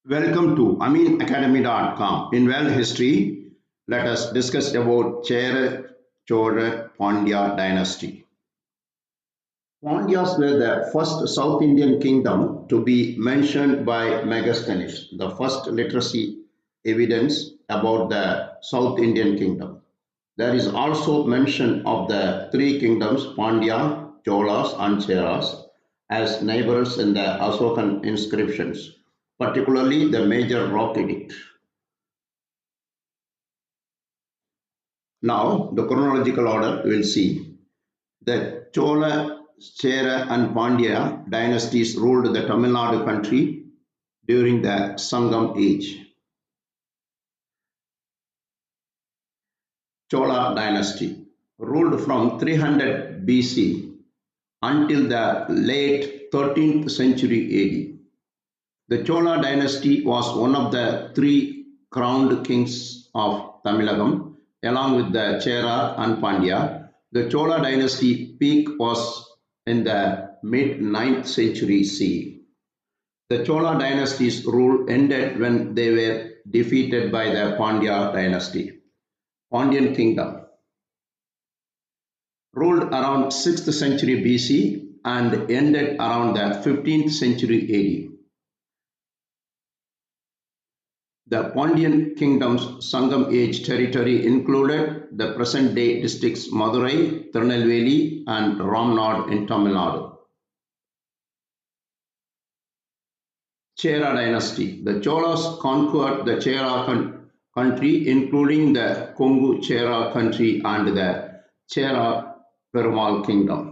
Welcome to AminAcademy.com. In world history, let us discuss about Chera Chola Pandya dynasty. Pandyas were the first South Indian kingdom to be mentioned by Megasthenes, the first literacy evidence about the South Indian kingdom. There is also mention of the three kingdoms Pandya, Cholas, and Cheras as neighbors in the Asokan inscriptions, particularly the major rock edict. Now, the chronological order we'll see. The Chola, Chera, and Pandya dynasties ruled the Tamil Nadu country during the Sangam age. Chola dynasty ruled from 300 BC until the late 13th century AD. The Chola dynasty was one of the three crowned kings of Tamilagam, along with the Chera and Pandya. The Chola dynasty peak was in the mid 9th century CE. The Chola dynasty's rule ended when they were defeated by the Pandya dynasty. Pandyan kingdom ruled around 6th century BC and ended around the 15th century AD. The Pandyan kingdom's Sangam age territory included the present-day districts Madurai, Tirunelveli, and Ramnad in Tamil Nadu. Chera dynasty. The Cholas conquered the Chera country, including the Kongu Chera country and the Chera Perumal kingdom.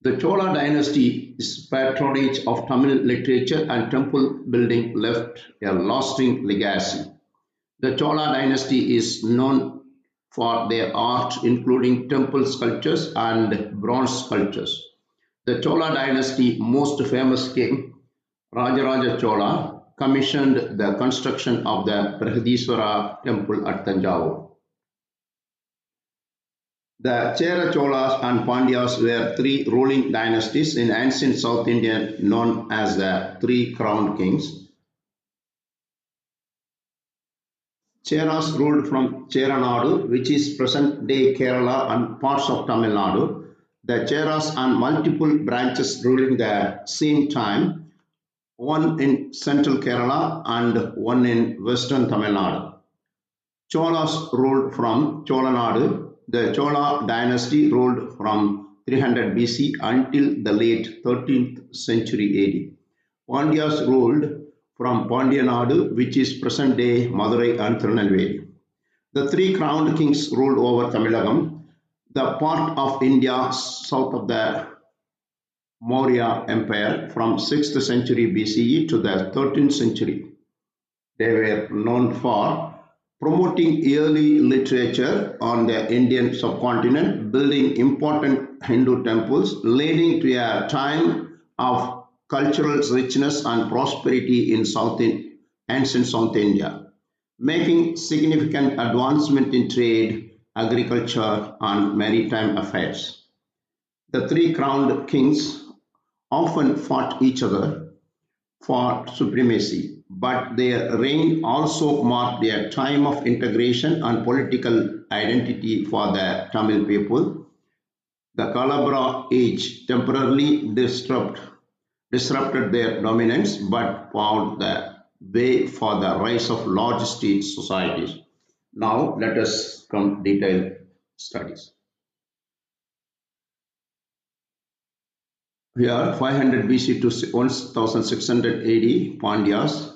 The Chola dynasty's patronage of Tamil literature and temple building left a lasting legacy. The Chola dynasty is known for their art, including temple sculptures and bronze sculptures. The Chola dynasty most famous king, Rajaraja Chola, commissioned the construction of the Brihadiswara temple at Tanjavur. The Chera Cholas and Pandyas were three ruling dynasties in ancient South India known as the Three Crowned Kings. Cheras ruled from Chera Nadu, which is present-day Kerala and parts of Tamil Nadu. The Cheras and multiple branches ruling the same time, one in central Kerala and one in western Tamil Nadu. Cholas ruled from Chola Nadu. The Chola dynasty ruled from 300 BC until the late 13th century AD. Pandyas ruled from Pandya Nadu, which is present-day Madurai and Tirunelveli. The three crowned kings ruled over Tamilagam, the part of India south of the Maurya Empire from 6th century BCE to the 13th century. They were known for promoting early literature on the Indian subcontinent, building important Hindu temples, leading to a time of cultural richness and prosperity in ancient South India, making significant advancement in trade, agriculture, and maritime affairs. The three crowned kings often fought each other for supremacy, but their reign also marked a time of integration and political identity for the Tamil people. The Kalabra age temporarily disrupted their dominance but paved the way for the rise of large state societies. Now let us come detailed studies. Here 500 BC to 1600 AD Pandyas,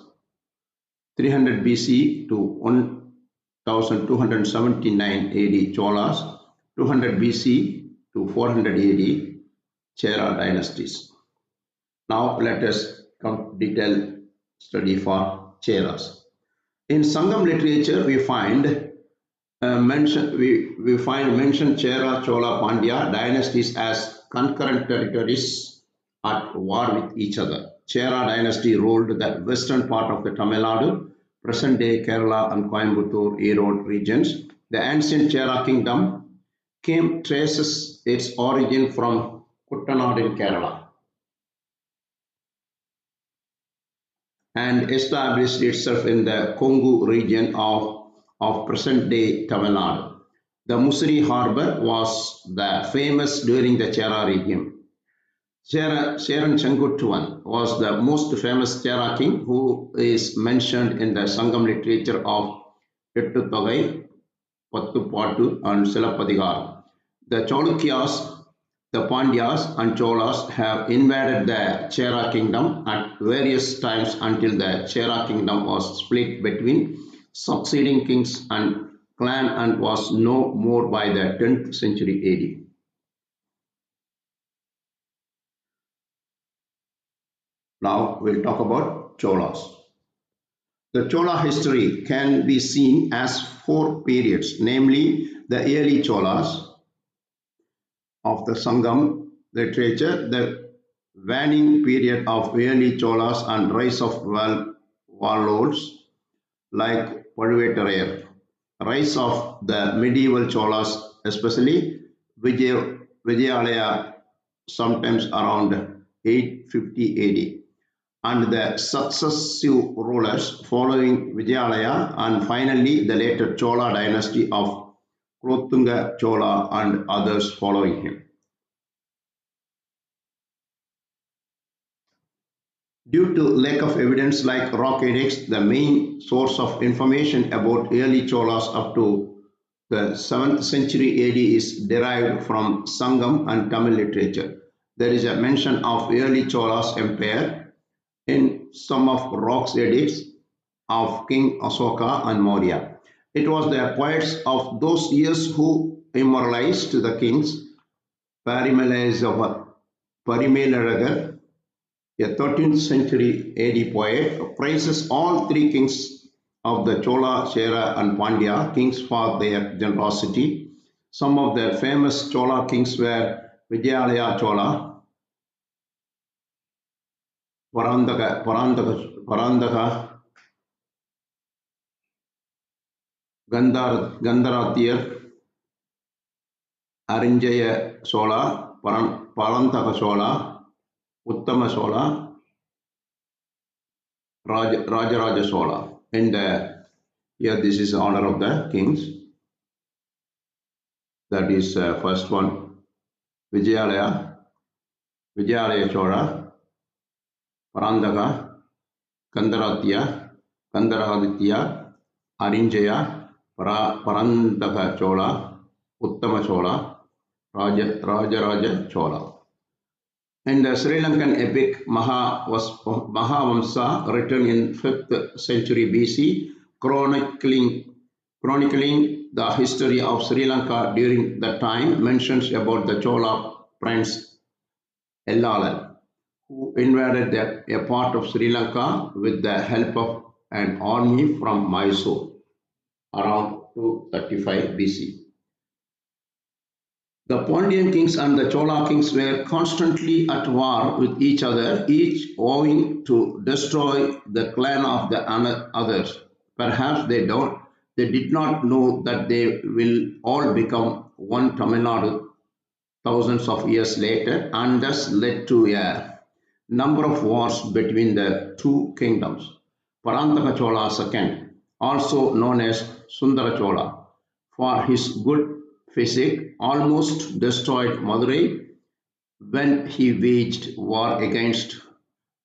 300 BC to 1279 AD Cholas, 200 BC to 400 AD Chera dynasties. Now let us come detailed study for Cheras. In Sangam literature, we find mentioned Chera, Chola, Pandya dynasties as concurrent territories at war with each other. Chera dynasty ruled the western part of the Tamil Nadu, present-day Kerala and Coimbatore, Erode regions. The ancient Chera kingdom traces its origin from Kuttanad in Kerala. and established itself in the Kongu region of present-day Tamil Nadu. The Musiri harbor was the famous during the Chera regime. Chera was the most famous Chera king who is mentioned in the Sangam literature of Ettutogai, Pattupattu and Silappadigaram. The Chalukyas, the Pandyas and Cholas have invaded the Chera kingdom at various times until the Chera kingdom was split between succeeding kings and clan and was no more by the 10th century AD. Now we'll talk about Cholas. The Chola history can be seen as four periods, namely the early Cholas of the Sangam literature, the waning period of early Cholas and rise of warlords like Paduvettarayar, rise of the medieval Cholas, especially Vijayalaya, sometimes around 850 AD, and the successive rulers following Vijayalaya, and finally the later Chola dynasty of Kulothunga Chola and others following him. Due to lack of evidence like rock edicts, the main source of information about early Cholas up to the 7th century AD is derived from Sangam and Tamil literature. There is a mention of early Cholas empire in some of Rock's edicts of King Asoka and Maurya. It was the poets of those years who immortalized the kings. Parimalaragar, a 13th century AD poet, praises all three kings of the Chola, Chera and Pandya kings for their generosity. Some of the famous Chola kings were Vijayalaya Chola, Parandaka, Gandharathir, Arinjaya Chola, Parantaka Chola, Uttama Chola, Rajaraja Chola. And here this is the honor of the kings. That is first one, Vijayalaya Chola, Parandaka, Kandaraditya, Arinjaya, Parandaka Chola, Uttama Chola, Rajaraja Chola. In the Sri Lankan epic Mahavamsa, written in 5th century BC, chronicling the history of Sri Lanka during that time, mentions about the Chola prince Ellalan, who invaded a part of Sri Lanka with the help of an army from Mysore around 235 BC. The Pandyan kings and the Chola kings were constantly at war with each other, each vowing to destroy the clan of the others. Perhaps they did not know that they will all become one Tamil Nadu thousands of years later, and thus led to a number of wars between the two kingdoms. Parantaka Chola II, also known as Sundara Chola, for his good physique, almost destroyed Madurai when he waged war against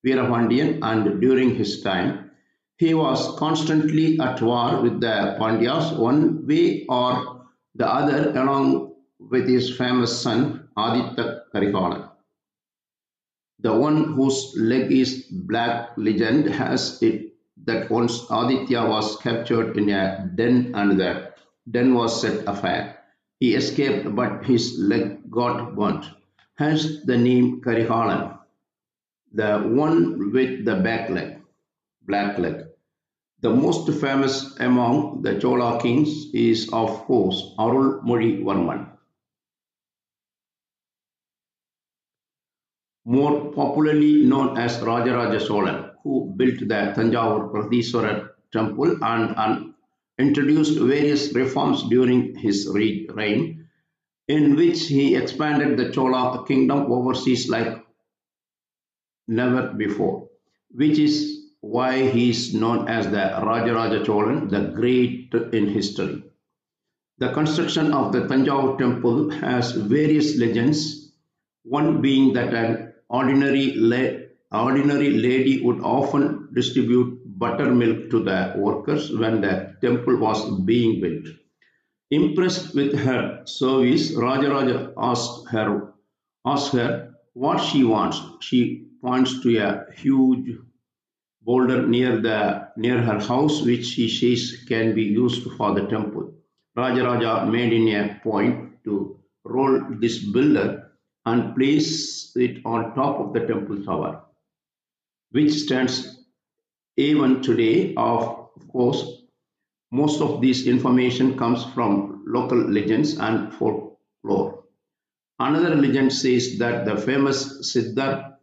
Veerapandian, and during his time, he was constantly at war with the Pandyas one way or the other, along with his famous son Aditya Karikalan. The one whose leg is black legend has it that once Aditya was captured in a den and the den was set afire. He escaped, but his leg got burnt. Hence the name Karihalan, the one with the black leg. The most famous among the Chola kings is, of course, Arulmozhi Varman, more popularly known as Rajaraja Cholan, who built the Tanjavur Pradeeswarar temple and introduced various reforms during his reign, in which he expanded the Chola kingdom overseas like never before, which is why he is known as the Rajaraja Cholan, the great in history. The construction of the Tanjore temple has various legends, one being that an ordinary lady would often distribute buttermilk to the workers when the temple was being built. Impressed with her service, Rajaraja asks her what she wants. She points to a huge boulder near her house, which she says can be used for the temple. Rajaraja made in a point to roll this boulder and place it on top of the temple tower, which stands even today. Of course, most of this information comes from local legends and folklore. Another legend says that the famous Siddhar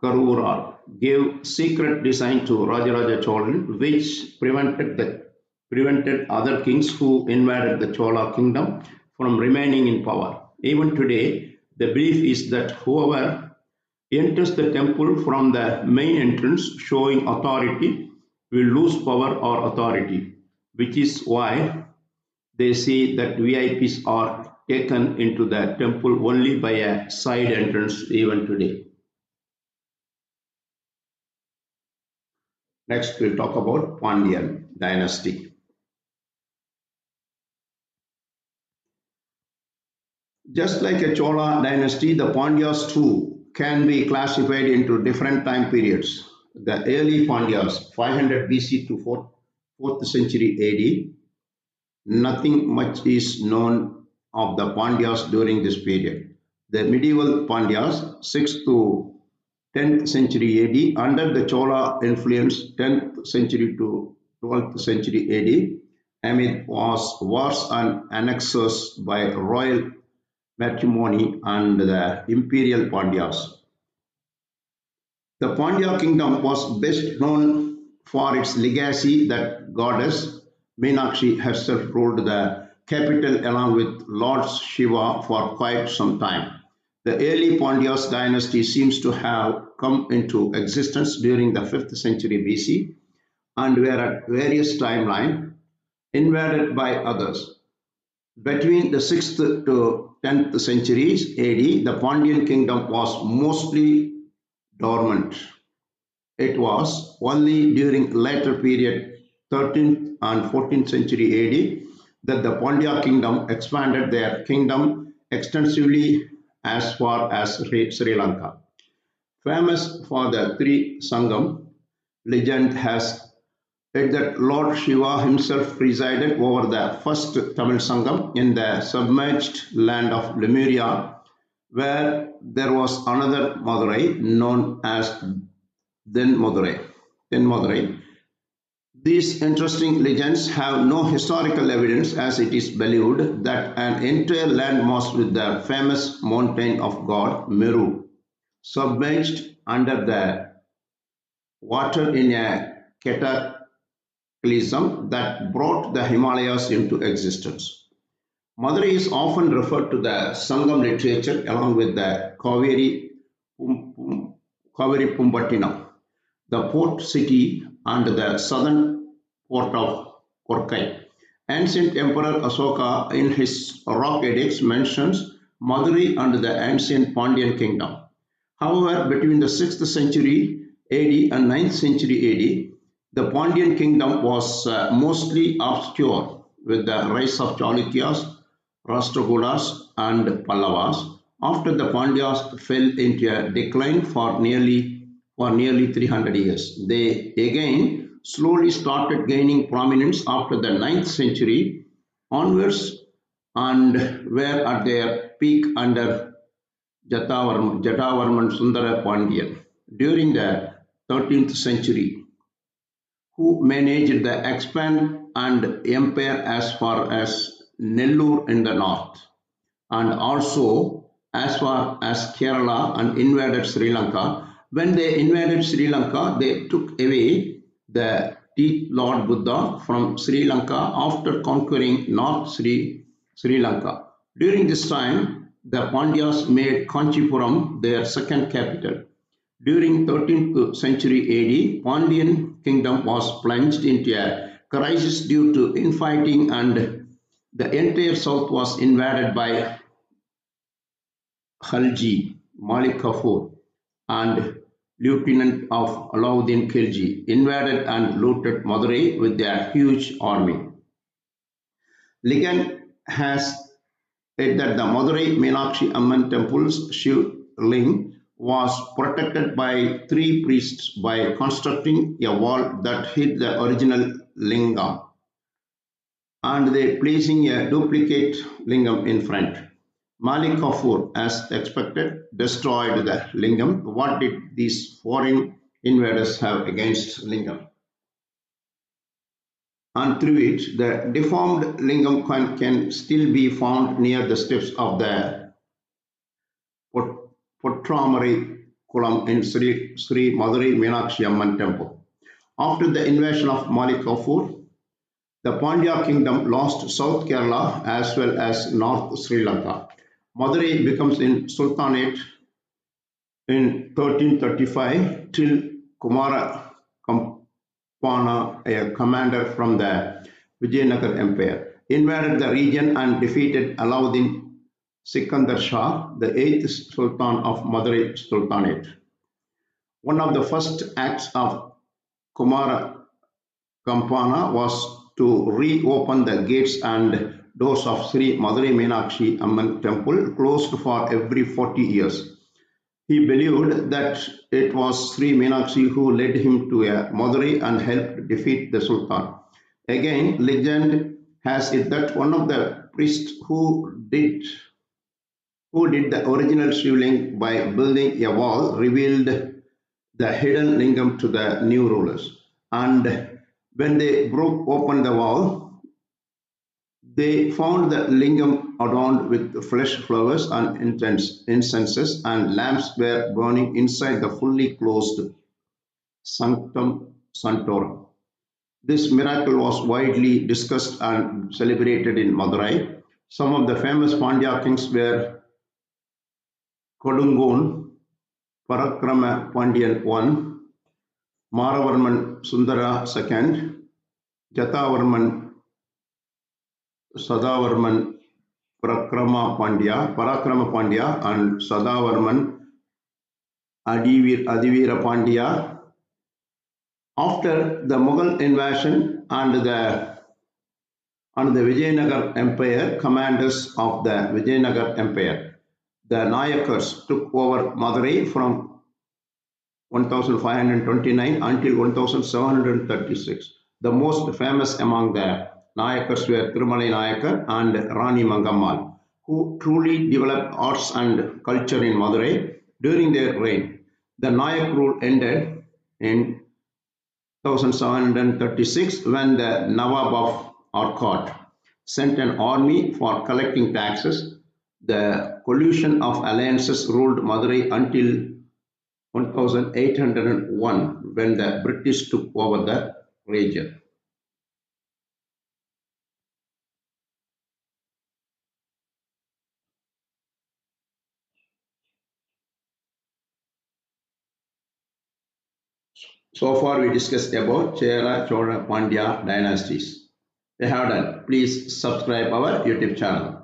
Karura gave secret design to Rajaraja Cholan, which prevented other kings who invaded the Chola kingdom from remaining in power. Even today, the belief is that whoever enters the temple from the main entrance showing authority will lose power or authority, which is why they say that VIPs are taken into the temple only by a side entrance even today. Next, we'll talk about Pandyan Dynasty. Just like a Chola dynasty, the Pandyas too can be classified into different time periods. The early Pandyas, 500 BC to 4th century AD, nothing much is known of the Pandyas during this period. The medieval Pandyas, 6th to 10th century AD, under the Chola influence, 10th century to 12th century AD, amid wars and annexes by royal matrimony and the imperial Pandyas. The Pandya kingdom was best known for its legacy that goddess Meenakshi herself ruled the capital along with Lord Shiva for quite some time. The early Pandyas dynasty seems to have come into existence during the 5th century BC and were at various timelines invaded by others. Between the 6th to 10th centuries AD, the Pandyan kingdom was mostly dormant. It was only during later period 13th and 14th century AD that the Pandya kingdom expanded their kingdom extensively as far as Sri Lanka. Famous for the three Sangam, legend has it that Lord Shiva himself presided over the first Tamil Sangam in the submerged land of Lemuria, where there was another Madurai known as Then Madurai. These interesting legends have no historical evidence, as it is believed that an entire landmass with the famous mountain of god Meru submerged under the water in a cataclysm that brought the Himalayas into existence. Madurai is often referred to the Sangam literature along with the Kaveri Pumbattinam, the port city and the southern port of Korkai. Ancient Emperor Asoka in his rock edicts mentions Madurai and the ancient Pandyan kingdom. However, between the 6th century AD and 9th century AD, the Pandyan kingdom was mostly obscure with the rise of Chalukyas, Rashtrakutas, and Pallavas. After the Pandyas fell into a decline for nearly 300 years, they again slowly started gaining prominence after the 9th century onwards and were at their peak under Jatavarman Sundara Pandyan during the 13th century, who managed the expand and empire as far as Nellore in the north and also as far as Kerala and invaded Sri Lanka. When they invaded Sri Lanka, they took away the teeth Lord Buddha from Sri Lanka after conquering North Sri Lanka. During this time, the Pandyas made Kanchipuram their second capital. During 13th century AD, Pandyan kingdom was plunged into a crisis due to infighting, and the entire south was invaded by Khalji Malik Kafur and lieutenant of Alauddin Khilji invaded and looted Madurai with their huge army. Legend has it that the Madurai Meenakshi Amman temple's Shiv Ling was protected by three priests by constructing a wall that hid the original lingam and they placing a duplicate lingam in front. Malik Kafur, as expected, destroyed the lingam. What did these foreign invaders have against lingam? And through it, the deformed lingam can still be found near the steps of the Potramari Kulam in Sri Madurai Meenakshi Amman temple. After the invasion of Malik Kafur, the Pandya kingdom lost South Kerala as well as North Sri Lanka. Madurai becomes in Sultanate in 1335 till Kumara Kampana, a commander from the Vijayanagar Empire, invaded the region and defeated Alauddin Sikandar Shah, the eighth Sultan of Madurai Sultanate. One of the first acts of Kumara Kampana was to reopen the gates and doors of Sri Madurai Meenakshi Amman temple, closed for every 40 years. He believed that it was Sri Meenakshi who led him to Madurai and helped defeat the Sultan. Again, legend has it that one of the priests who did the original Shivling by building a wall revealed the hidden lingam to the new rulers. And when they broke open the wall, they found the lingam adorned with fresh flowers and incenses, and lamps were burning inside the fully closed sanctum sanctorum. This miracle was widely discussed and celebrated in Madurai. Some of the famous Pandya kings were Kodungon, Parakrama Pandyan I, Maravarman Sundara II, Jatavarman Sadavarman Parakrama Pandya, and Sadavarman Adivira Pandya. After the Mughal invasion and the Vijayanagar Empire, commanders of the Vijayanagar Empire, the Nayakars took over Madurai from 1529 until 1736. The most famous among the Nayakars were Thirumalai Nayakar and Rani Mangammal, who truly developed arts and culture in Madurai during their reign. The Nayak rule ended in 1736 when the Nawab of Arcot sent an army for collecting taxes. The coalition of alliances ruled Madurai until 1801 when the British took over the region. So far we discussed about Chera, Chola, Pandya dynasties. If you have done, please subscribe our YouTube channel.